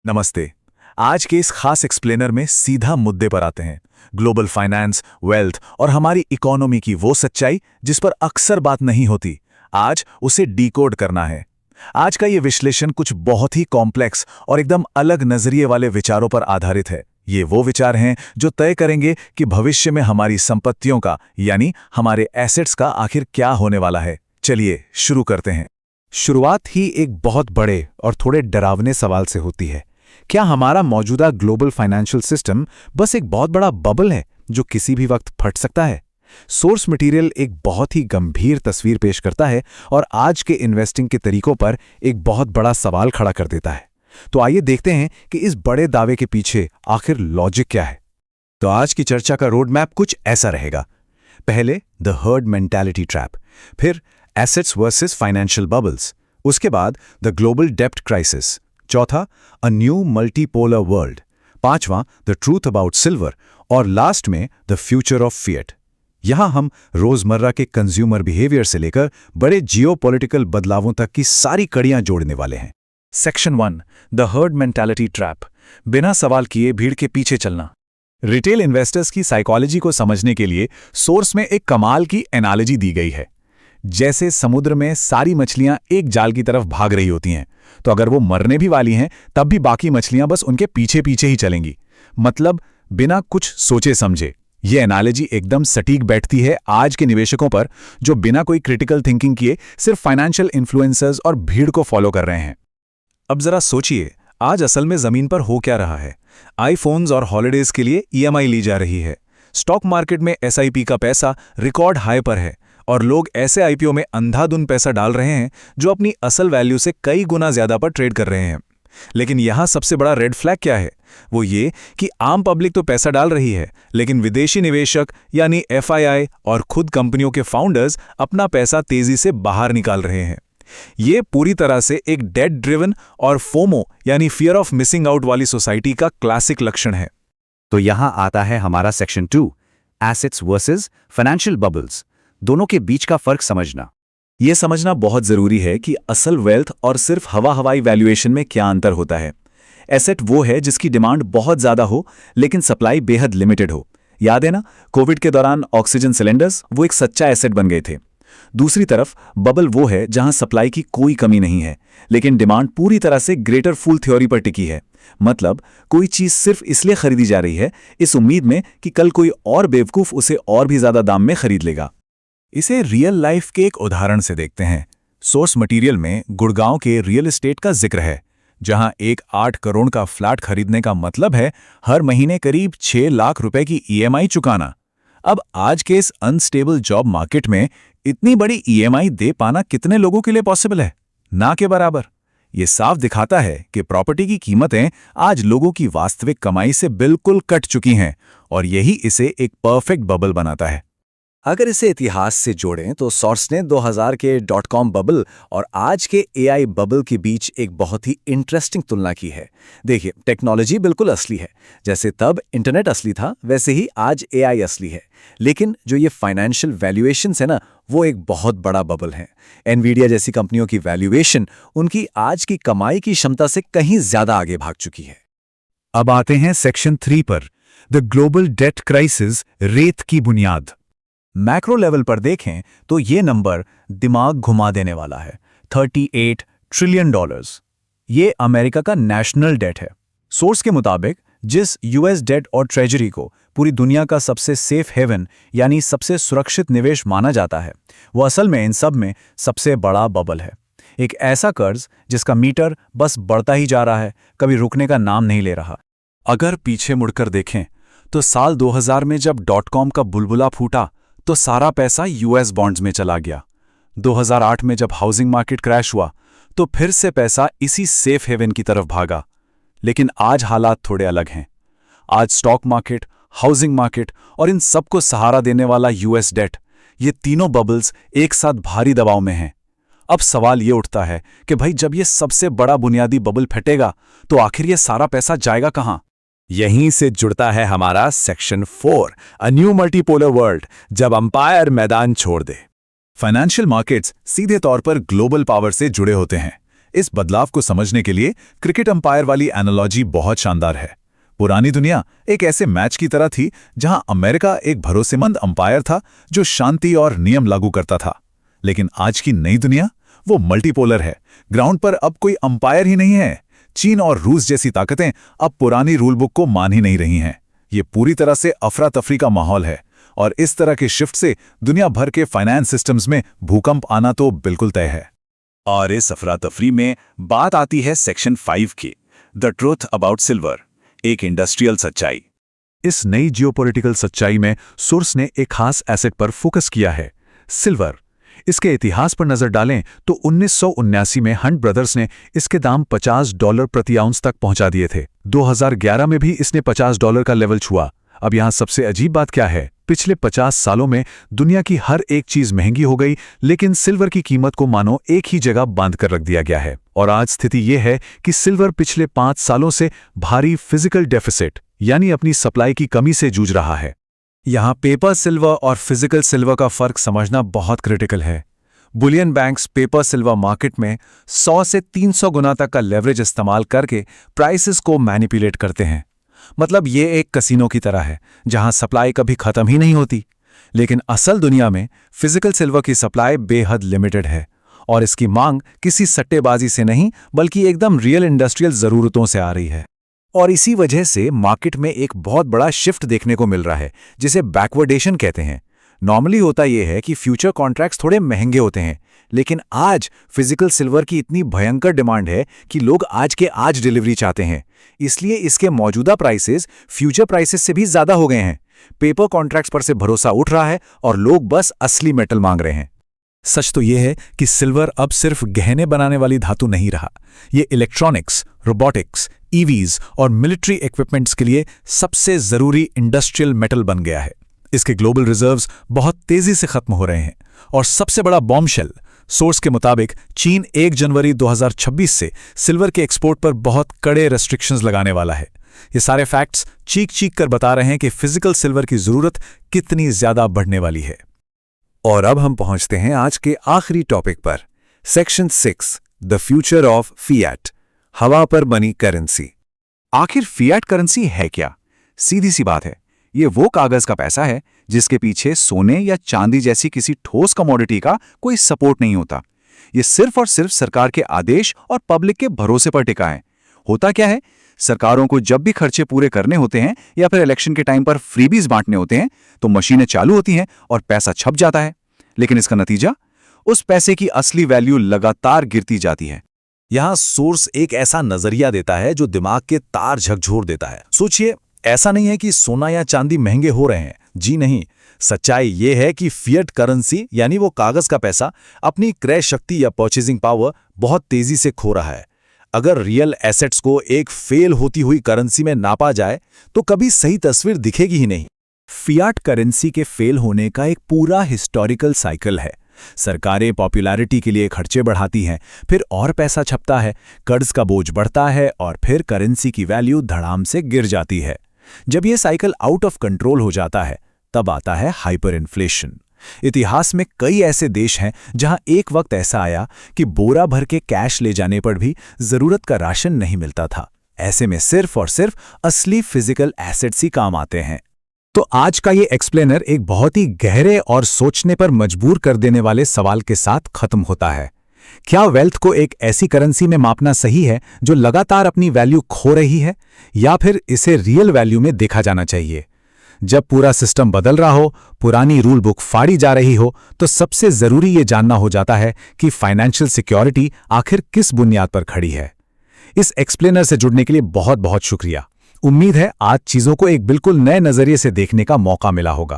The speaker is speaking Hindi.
नमस्ते। आज के इस खास एक्सप्लेनर में सीधा मुद्दे पर आते हैं। ग्लोबल फाइनेंस, वेल्थ और हमारी इकोनॉमी की वो सच्चाई जिस पर अक्सर बात नहीं होती, आज उसे डिकोड करना है। आज का ये विश्लेषण कुछ बहुत ही कॉम्प्लेक्स और एकदम अलग नजरिए वाले विचारों पर आधारित है। ये वो विचार हैं जो तय करेंगे कि भविष्य में हमारी संपत्तियों का यानी हमारे एसेट्स का आखिर क्या होने वाला है। चलिए शुरू करते हैं। शुरुआत ही एक बहुत बड़े और थोड़े डरावने सवाल से होती है। क्या हमारा मौजूदा ग्लोबल फाइनेंशियल सिस्टम बस एक बहुत बड़ा बबल है जो किसी भी वक्त फट सकता है? सोर्स मटेरियल एक बहुत ही गंभीर तस्वीर पेश करता है और आज के इन्वेस्टिंग के तरीकों पर एक बहुत बड़ा सवाल खड़ा कर देता है। तो आइए देखते हैं कि इस बड़े दावे के पीछे आखिर लॉजिक क्या है। तो आज की चर्चा का रोड मैप कुछ ऐसा रहेगा। पहले द हर्ड मेंटालिटी ट्रैप, फिर एसेट्स वर्सेस फाइनेंशियल बबल्स, उसके बाद द ग्लोबल डेब्ट क्राइसिस, चौथा अ न्यू मल्टीपोलर वर्ल्ड, पांचवां द ट्रूथ अबाउट सिल्वर और लास्ट में द फ्यूचर ऑफ फिएट। यहां हम रोजमर्रा के कंज्यूमर बिहेवियर से लेकर बड़े जियोपॉलिटिकल बदलावों तक की सारी कड़ियां जोड़ने वाले हैं। Section 1, the herd mentality trap, बिना सवाल किए भीड़ के पीछे चलना। रिटेल इन्वेस्टर्स की साइकोलॉजी को समझने के लिए सोर्स में एक कमाल की एनालॉजी दी गई है। जैसे समुद्र में सारी मछलियां एक जाल की तरफ भाग रही होती हैं, तो अगर वो मरने भी वाली हैं तब भी बाकी मछलियां बस उनके पीछे पीछे ही चलेंगी, मतलब बिना कुछ सोचे समझे। ये एनालॉजी एकदम सटीक बैठती है आज के निवेशकों पर जो बिना कोई क्रिटिकल थिंकिंग किए सिर्फ फाइनेंशियल इन्फ्लुएंसर्स और भीड़ को फॉलो कर रहे हैं। अब जरा सोचिए, आज असल में जमीन पर हो क्या रहा है। आईफोन्स और हॉलिडेज के लिए ईएमआई ली जा रही है। स्टॉक मार्केट में एसआईपी का पैसा रिकॉर्ड हाई पर है और लोग ऐसे आईपीओ में अंधाधुंध पैसा डाल रहे हैं जो अपनी असल वैल्यू से कई गुना ज्यादा पर ट्रेड कर रहे हैं। लेकिन यहां सबसे बड़ा रेड फ्लैग क्या है? वो ये कि आम पब्लिक तो पैसा डाल रही है, लेकिन विदेशी निवेशक यानी एफआईआई और खुद कंपनियों के फाउंडर्स अपना पैसा तेजी से बाहर निकाल रहे हैं। ये पूरी तरह से एक डेट ड्रिवन और फोमो यानी फियर ऑफ मिसिंग आउट वाली सोसाइटी का क्लासिक लक्षण है। तो यहां आता है हमारा section 2, assets versus financial bubbles, दोनों के बीच का फर्क समझना। यह समझना बहुत जरूरी है कि असल वेल्थ और सिर्फ हवाई वैल्यूएशन में क्या अंतर होता है। एसेट वो है जिसकी डिमांड बहुत ज्यादा हो लेकिन सप्लाई बेहद लिमिटेड हो। याद है ना, कोविड के दौरान ऑक्सीजन सिलेंडर्स वो एक सच्चा एसेट बन गए थे। दूसरी तरफ बबल वो है जहां सप्लाई की कोई कमी नहीं है लेकिन डिमांड पूरी तरह से ग्रेटर फूल थ्योरी पर टिकी है। मतलब कोई चीज सिर्फ इसलिए खरीदी जा रही है इस उम्मीद में कि कल कोई और बेवकूफ उसे और भी ज्यादा दाम में खरीद लेगा। इसे रियल लाइफ के एक उदाहरण से देखते हैं। सोर्स मटेरियल में गुड़गांव के रियल एस्टेट का जिक्र है, जहां एक 8 करोड़ का फ्लैट खरीदने का मतलब है हर महीने करीब 6 लाख रुपए की ईएमआई चुकाना। अब आज के इस अनस्टेबल जॉब मार्केट में इतनी बड़ी ईएमआई दे पाना कितने लोगों के लिए पॉसिबल है? ना के बराबर। ये साफ दिखाता है कि प्रॉपर्टी की कीमतें आज लोगों की वास्तविक कमाई से बिल्कुल कट चुकी हैं और यही इसे एक परफेक्ट बबल बनाता है। अगर इसे इतिहास से जोड़ें तो सोर्स ने 2000 के .com बबल और आज के एआई बबल के बीच एक बहुत ही इंटरेस्टिंग तुलना की है। देखिए, टेक्नोलॉजी बिल्कुल असली है। जैसे तब इंटरनेट असली था वैसे ही आज एआई असली है। लेकिन जो ये फाइनेंशियल वैल्यूएशंस है ना, वो एक बहुत बड़ा बबल है। एनवीडिया जैसी कंपनियों की वैल्यूएशन उनकी आज की कमाई की क्षमता से कहीं ज्यादा आगे भाग चुकी है। अब आते हैं सेक्शन 3 पर, द ग्लोबल डेट क्राइसिस, रेत की बुनियाद। मैक्रो लेवल पर देखें तो ये नंबर दिमाग घुमा देने वाला है। $38 ट्रिलियन। ये अमेरिका का नेशनल डेट है। सोर्स के मुताबिक जिस यूएस डेट और ट्रेजरी को पूरी दुनिया का सबसे सेफ हेवन यानी सबसे सुरक्षित निवेश माना जाता है, वो असल में इन सब में सबसे बड़ा बबल है। एक ऐसा कर्ज जिसका मीटर बस बढ़ता ही जा रहा है, कभी रुकने का नाम नहीं ले रहा। अगर पीछे मुड़कर देखें तो साल 2000 में जब .com का बुलबुला फूटा तो सारा पैसा यूएस बॉन्ड्स में चला गया। 2008 में जब हाउसिंग मार्केट क्रैश हुआ तो फिर से पैसा इसी सेफ हेवन की तरफ भागा। लेकिन आज हालात थोड़े अलग हैं। आज स्टॉक मार्केट, हाउसिंग मार्केट और इन सबको सहारा देने वाला यूएस डेट, ये तीनों बबल्स एक साथ भारी दबाव में हैं। अब सवाल ये उठता है कि भाई जब ये सबसे बड़ा बुनियादी बबल फटेगा तो आखिर ये सारा पैसा जाएगा कहां? यहीं से जुड़ता है हमारा section 4, a new multipolar world, जब अंपायर मैदान छोड़ दे। फाइनेंशियल मार्केट्स सीधे तौर पर ग्लोबल पावर से जुड़े होते हैं। इस बदलाव को समझने के लिए क्रिकेट अंपायर वाली एनालॉजी बहुत शानदार है। पुरानी दुनिया एक ऐसे मैच की तरह थी जहां अमेरिका एक भरोसेमंद अंपायर था जो शांति और नियम लागू करता था। लेकिन आज की नई दुनिया वो मल्टीपोलर है। ग्राउंड पर अब कोई अंपायर ही नहीं है। चीन और रूस जैसी ताकतें अब पुरानी रूल बुक को मान ही नहीं रही हैं। ये पूरी तरह से अफरा तफरी का माहौल है और इस तरह के शिफ्ट से दुनिया भर के फाइनेंस सिस्टम्स में भूकंप आना तो बिल्कुल तय है। और इस अफरा तफरी में बात आती है सेक्शन 5 की, द ट्रूथ अबाउट सिल्वर, एक इंडस्ट्रियल सच्चाई। इस नई जियोपॉलिटिकल सच्चाई में सोर्स ने एक खास एसेट पर फोकस किया है, सिल्वर। इसके इतिहास पर नजर डालें तो 1979 में हंट ब्रदर्स ने इसके दाम $50 प्रति आउंस तक पहुंचा दिए थे। 2011 में भी इसने $50 का लेवल छुआ। अब यहां सबसे अजीब बात क्या है, पिछले 50 सालों में दुनिया की हर एक चीज महंगी हो गई, लेकिन सिल्वर की कीमत को मानो एक ही जगह बांध कर रख दिया गया है। और आज स्थिति यह है कि सिल्वर पिछले 5 सालों से भारी फिजिकल डेफिसिट यानी अपनी सप्लाई की कमी से जूझ रहा है। यहाँ पेपर सिल्वर और फिजिकल सिल्वर का फर्क समझना बहुत क्रिटिकल है। Boolean banks paper silver market में 100 से 300 गुना तक का लेवरेज इस्तेमाल करके प्राइसेस को मैनिपुलेट करते हैं। मतलब ये एक कसिनो की तरह है जहां सप्लाई कभी खत्म ही नहीं होती। लेकिन असल दुनिया में फिजिकल सिल्वर की सप्लाई बेहद लिमिटेड है और इसकी मांग किसी सट्टेबाजी से नहीं बल्कि एकदम रियल इंडस्ट्रियल जरूरतों से आ रही है। और इसी वजह से मार्केट में एक बहुत बड़ा शिफ्ट देखने को मिल रहा है जिसे बैकवर्डेशन कहते हैं। नॉर्मली होता यह है कि फ्यूचर कॉन्ट्रैक्ट्स थोड़े महंगे होते हैं, लेकिन आज फिजिकल सिल्वर की इतनी भयंकर डिमांड है कि लोग आज के आज डिलीवरी चाहते हैं। इसलिए इसके मौजूदा प्राइसेस फ्यूचर प्राइसेस से भी ज्यादा हो गए हैं। पेपर कॉन्ट्रैक्ट्स पर से भरोसा उठ रहा है और लोग बस असली मेटल मांग रहे हैं। सच तो यह है कि सिल्वर अब सिर्फ गहने बनाने वाली धातु नहीं रहा। ये इलेक्ट्रॉनिक्स, रोबोटिक्स, ईवीज और मिलिट्री इक्विपमेंट्स के लिए सबसे जरूरी इंडस्ट्रियल मेटल बन गया है। इसके ग्लोबल रिजर्व्स बहुत तेजी से खत्म हो रहे हैं और सबसे बड़ा बॉम्बशेल, सोर्स के मुताबिक चीन 1 जनवरी 2026 से सिल्वर के एक्सपोर्ट पर बहुत कड़े रेस्ट्रिक्शंस लगाने वाला है। ये सारे फैक्ट्स चीख चीख कर बता रहे हैं कि फिजिकल सिल्वर की जरूरत कितनी ज्यादा बढ़ने वाली है। और अब हम पहुंचते हैं आज के आखिरी टॉपिक पर, section 6, the future of fiat, हवा पर बनी करेंसी। आखिर फिएट करेंसी है क्या? सीधी सी बात है, ये वो कागज का पैसा है जिसके पीछे सोने या चांदी जैसी किसी ठोस कमोडिटी का कोई सपोर्ट नहीं होता। ये सिर्फ और सिर्फ सरकार के आदेश और पब्लिक के भरोसे पर टिका है। होता क्या है, सरकारों को जब भी खर्चे पूरे करने होते हैं या फिर इलेक्शन के टाइम पर फ्रीबीज बांटने होते हैं तो मशीनें चालू होती हैं और पैसा छप जाता है। लेकिन इसका नतीजा, उस पैसे की असली वैल्यू लगातार गिरती जाती है। यहां सोर्स एक ऐसा नजरिया देता है जो दिमाग के तार झकझोर देता है। सोचिए, ऐसा नहीं है कि सोना या चांदी महंगे हो रहे हैं, जी नहीं। सच्चाई यह है कि फिएट करेंसी यानी वो कागज का पैसा अपनी क्रय शक्ति या परचेजिंग पावर बहुत तेजी से खो रहा है। अगर रियल एसेट्स को एक फेल होती हुई करेंसी में नापा जाए तो कभी सही तस्वीर दिखेगी ही नहीं। फिएट करेंसी के फेल होने का एक पूरा हिस्टोरिकल साइकिल है। सरकारें पॉपुलैरिटी के लिए खर्चे बढ़ाती हैं, फिर और पैसा छपता है, कर्ज का बोझ बढ़ता है और फिर करेंसी की वैल्यू धड़ाम से गिर जाती है। जब यह साइकिल आउट ऑफ कंट्रोल हो जाता है तब आता है हाइपर इन्फ्लेशन। इतिहास में कई ऐसे देश हैं जहां एक वक्त ऐसा आया कि बोरा भर के कैश ले जाने पर भी जरूरत का राशन नहीं मिलता था। ऐसे में सिर्फ और सिर्फ असली फिजिकल एसेट्स ही काम आते हैं। तो आज का ये एक्सप्लेनर एक बहुत ही गहरे और सोचने पर मजबूर कर देने वाले सवाल के साथ खत्म होता है। क्या वेल्थ को एक ऐसी करेंसी में मापना सही है जो लगातार अपनी वैल्यू खो रही है, या फिर इसे रियल वैल्यू में देखा जाना चाहिए? जब पूरा सिस्टम बदल रहा हो, पुरानी रूल बुक फाड़ी जा रही हो, तो सबसे जरूरी ये जानना हो जाता है कि फाइनेंशियल सिक्योरिटी आखिर किस बुनियाद पर खड़ी है। इस एक्सप्लेनर से जुड़ने के लिए बहुत बहुत शुक्रिया। उम्मीद है आज चीजों को एक बिल्कुल नए नजरिए से देखने का मौका मिला होगा।